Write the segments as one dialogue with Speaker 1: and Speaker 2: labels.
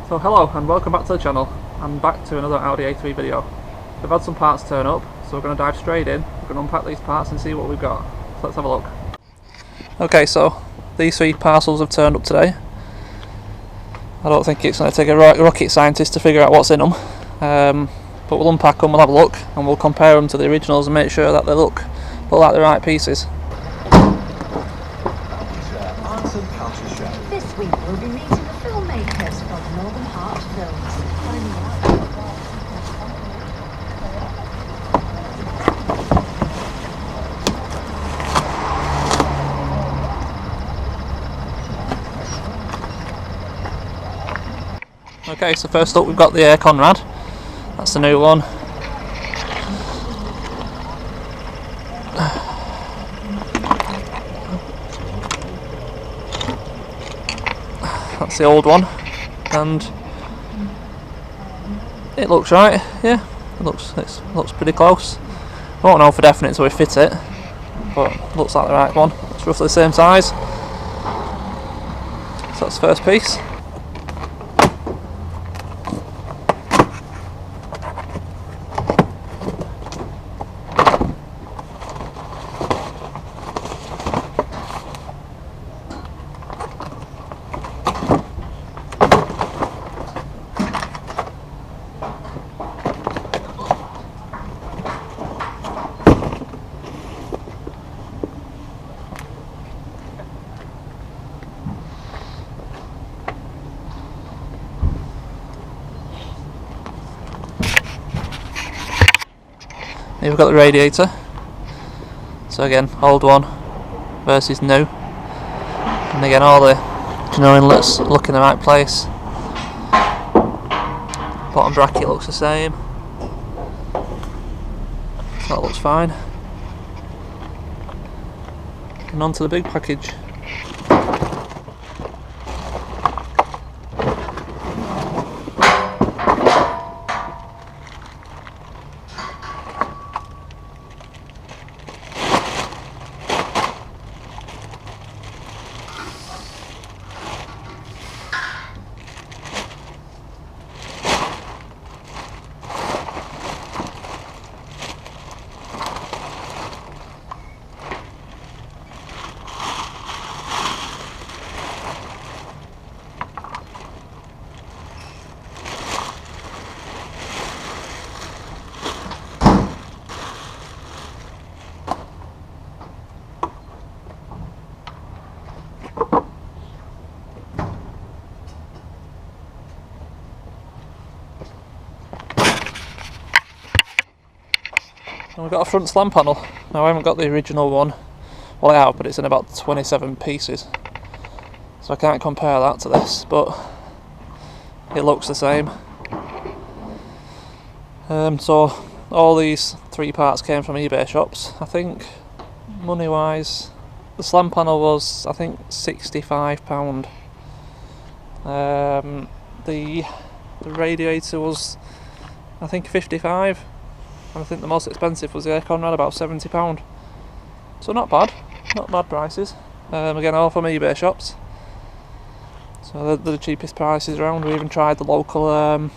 Speaker 1: So hello and welcome back to the channel. I'm back to another Audi A3 video. We've had some parts turn up, so we're going to dive straight in. We're going to unpack these parts and see what we've got. So let's have a look. Okay, so these three parcels have turned up today. I don't think it's going to take a rocket scientist to figure out what's in them. But we'll unpack them, we'll have a look, and we'll compare them to the originals and make sure that they look like the right pieces.
Speaker 2: This week we'll be meeting the filmmakers from Northern Heart Films.
Speaker 1: Okay, so first up we've got the Conrad. That's the new one. That's the old one, and it looks right. Yeah, it looks pretty close. I won't know for definite until we fit it, but it looks like the right one. It's roughly the same size. So that's the first piece. Here we've got the radiator. So again, old one versus new. And again, all the inlets look in the right place. Bottom bracket looks the same. That looks fine. And on to the big package. And we've got a front slam panel. Now I haven't got the original one. Well, I have, but it's in about 27 pieces. So I can't compare that to this, but it looks the same. So all these three parts came from eBay shops. I think money wise, the slam panel was, I think, £65. The radiator was, I think, 55. And I think the most expensive was the Conrad, about £70. So not bad prices. Again, all from eBay shops. So they're the cheapest prices around. We even tried the local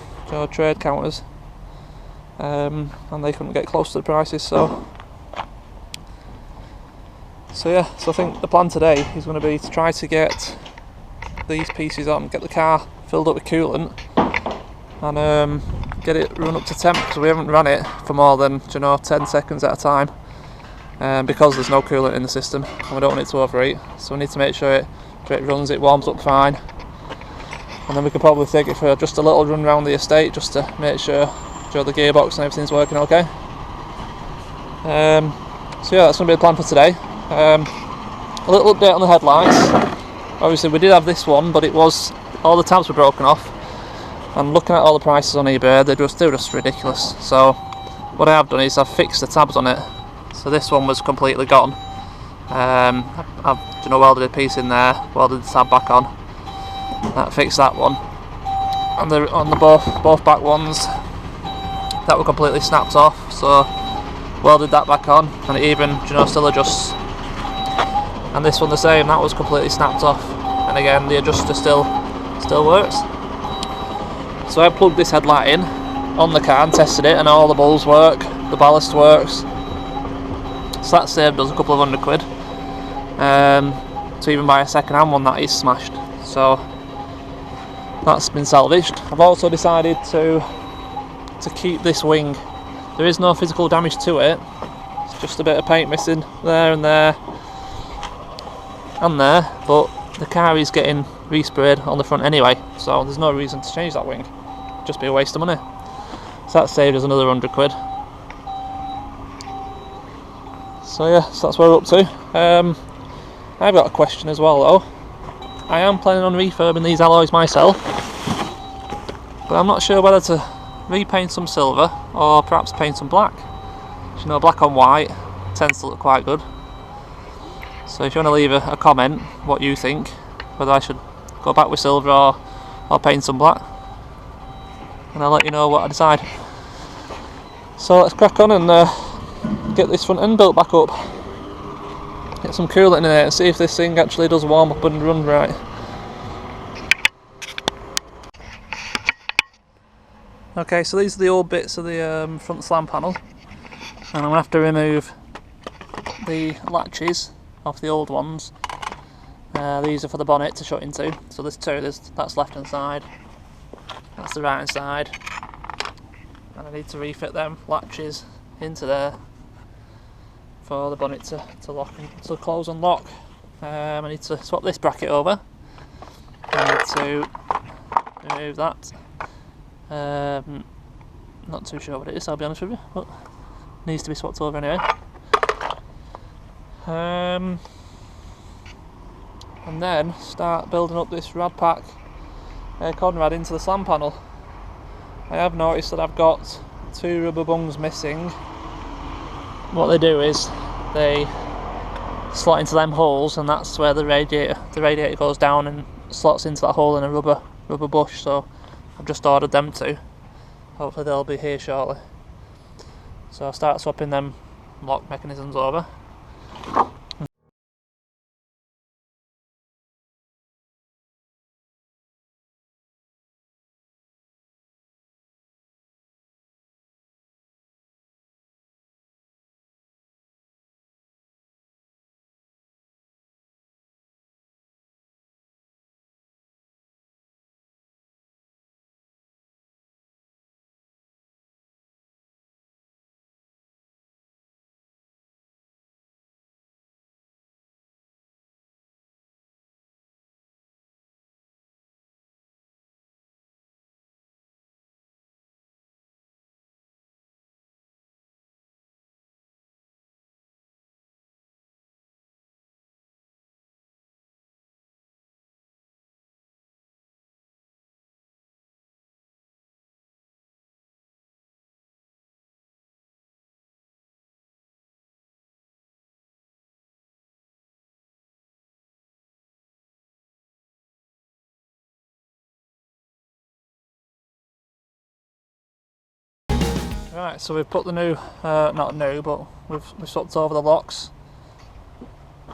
Speaker 1: trade counters, and they couldn't get close to the prices. So yeah, so I think the plan today is going to be to try to get these pieces on, get the car filled up with coolant, and get it run up to temp, because we haven't run it for more than 10 seconds at a time, because there's no coolant in the system and we don't want it to overheat. So we need to make sure it runs, it warms up fine, and then we can probably take it for just a little run around the estate just to make sure the gearbox and everything's working okay. So yeah, that's going to be the plan for today. A little update on the headlights. Obviously we did have this one, but all the tabs were broken off. And looking at all the prices on eBay, they're just ridiculous. So what I have done is I've fixed the tabs on it. So this one was completely gone. I've welded a piece in there, welded the tab back on. That fixed that one. And on the both back ones, that were completely snapped off. So welded that back on, and it even still adjusts. And this one the same, that was completely snapped off. And again, the adjuster still works. So I plugged this headlight in on the car and tested it, and all the bulbs work, the ballast works. So that saved us a couple of £100. To even buy a second-hand one that is smashed. So that's been salvaged. I've also decided to keep this wing. There is no physical damage to it. It's just a bit of paint missing there and there and there, but the car is getting resprayed on the front anyway, so there's no reason to change that wing. It'd just be a waste of money. So that saved us another £100. So yeah, so that's where we're up to. I've got a question as well though. I am planning on refurbing these alloys myself, but I'm not sure whether to repaint some silver or perhaps paint some black. You know, black on white tends to look quite good. So if you want to leave a comment what you think, whether I should go back with silver or paint some black, and I'll let you know what I decide. So let's crack on and get this front end built back up. Get some coolant in there and see if this thing actually does warm up and run right. Okay, so these are the old bits of the front slam panel, and I'm going to have to remove the latches off the old ones. These are for the bonnet to shut into, so there's two, that's left hand side, that's the right hand side, and I need to refit them latches into there for the bonnet to lock and to close and lock. I need to swap this bracket over, I need to remove that. Not too sure what it is, I'll be honest with you, but it needs to be swapped over anyway. And then start building up this rad pack Conrad into the slam panel. I have noticed that I've got two rubber bungs missing. What they do is they slot into them holes, and that's where the radiator goes down and slots into that hole in a rubber bush. So I've just ordered them two. Hopefully they'll be here shortly. So I'll start swapping them lock mechanisms over. Right, so we've put the new, not new, but we've swapped over the locks,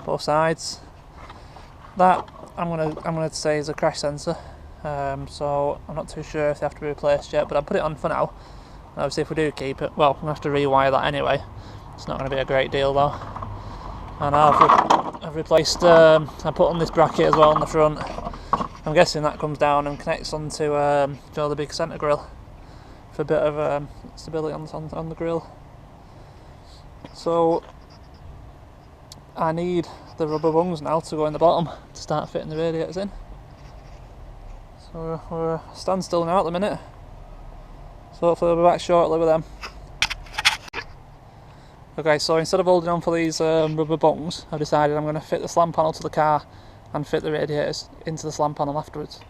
Speaker 1: both sides. That I'm gonna say is a crash sensor, so I'm not too sure if they have to be replaced yet, but I'll put it on for now. And obviously, if we do keep it, well, I'm gonna have to rewire that anyway. It's not gonna be a great deal though. And I've replaced, I put on this bracket as well on the front. I'm guessing that comes down and connects onto the big centre grille for a bit of stability on the grille. So I need the rubber bungs now to go in the bottom to start fitting the radiators in. So we're standstill now at the minute. So hopefully we'll be back shortly with them. Okay, so instead of holding on for these rubber bungs, I've decided I'm going to fit the slam panel to the car and fit the radiators into the slam panel afterwards.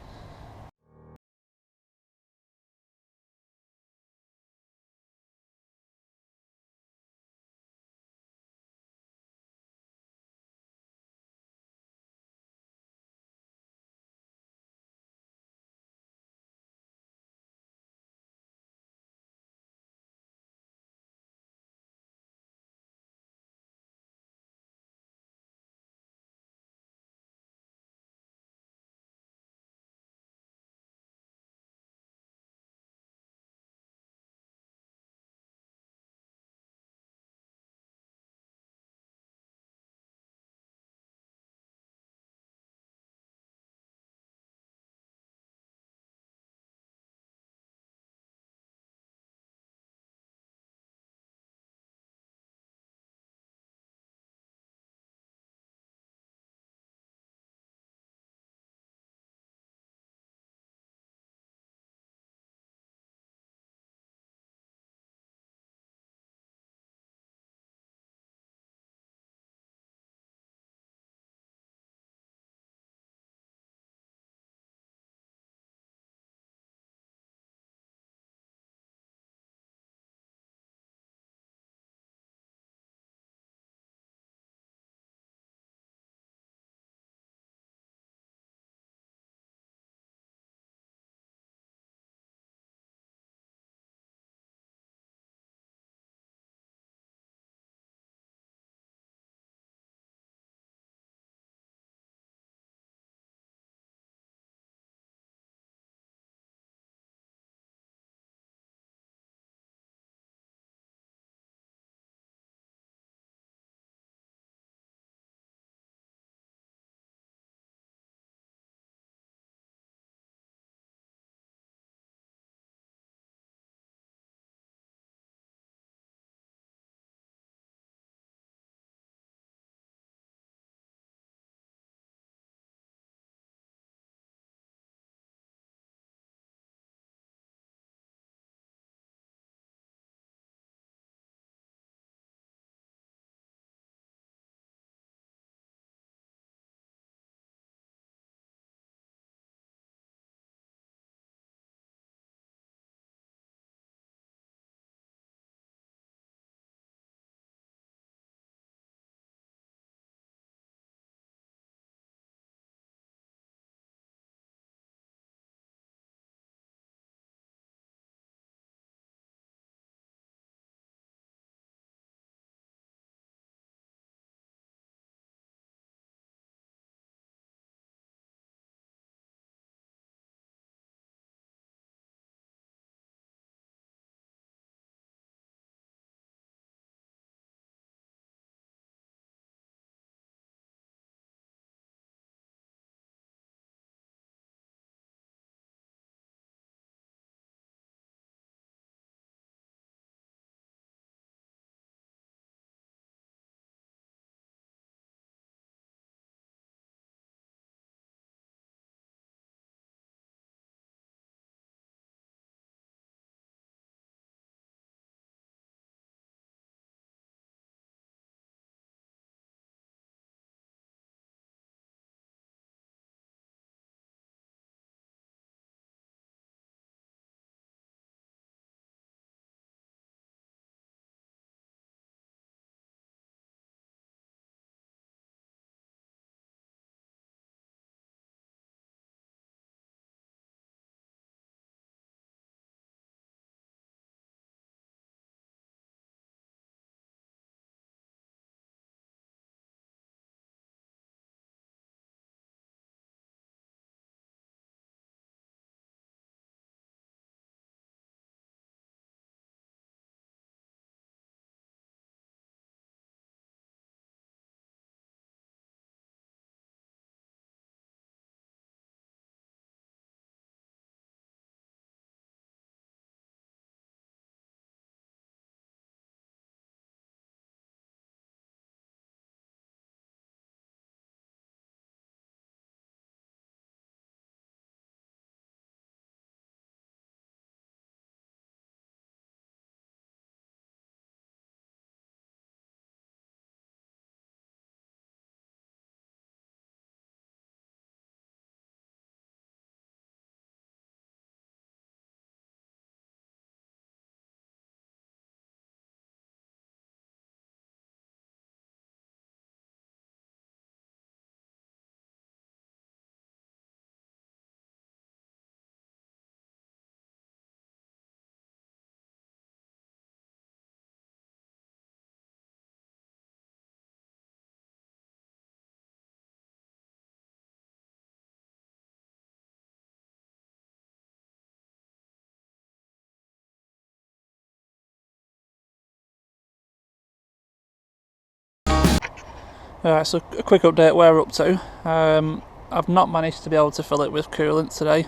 Speaker 1: Alright, so a quick update where we're up to. I've not managed to be able to fill it with coolant today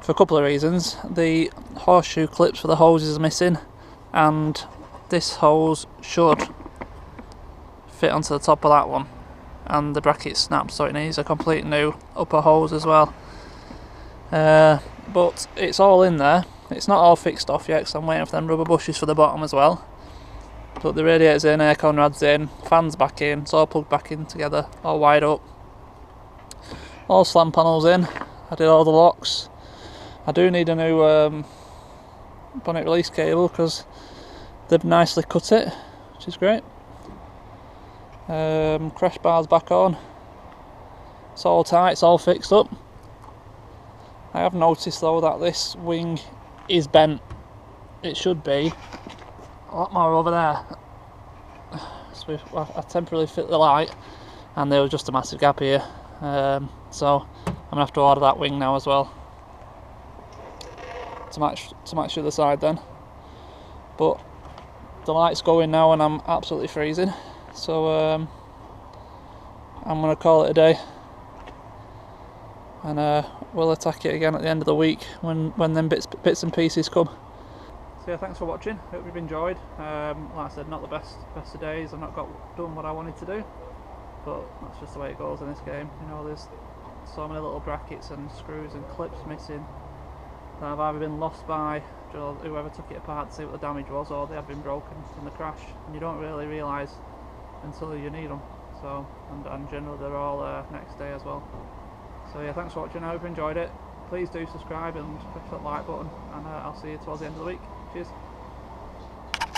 Speaker 1: for a couple of reasons. The horseshoe clips for the hoses are missing, and this hose should fit onto the top of that one, and the bracket snapped, so it needs a complete new upper hose as well. But it's all in there. It's not all fixed off yet because I'm waiting for them rubber bushes for the bottom as well. But the radiator's in, air con rad's in, fans back in, it's all plugged back in together, all wired up. All slam panels in, I did all the locks. I do need a new bonnet release cable because they've nicely cut it, which is great. Crash bar's back on. It's all tight, it's all fixed up. I have noticed though that this wing is bent. It should be a lot more over there. So I temporarily fit the light and there was just a massive gap here. So I'm gonna have to order that wing now as well to match the other side then. But the light's going now and I'm absolutely freezing, so I'm gonna call it a day, and we'll attack it again at the end of the week when them bits and pieces come. So yeah, thanks for watching. Hope you've enjoyed. Like I said, not the best of days. I've not done what I wanted to do, but that's just the way it goes in this game. You know, there's so many little brackets and screws and clips missing that have either been lost by whoever took it apart to see what the damage was, or they have been broken in the crash, and you don't really realise until you need them. So, and generally they're all next day as well. So yeah, thanks for watching. I hope you enjoyed it. Please do subscribe and push that like button, and I'll see you towards the end of the week. Cheers.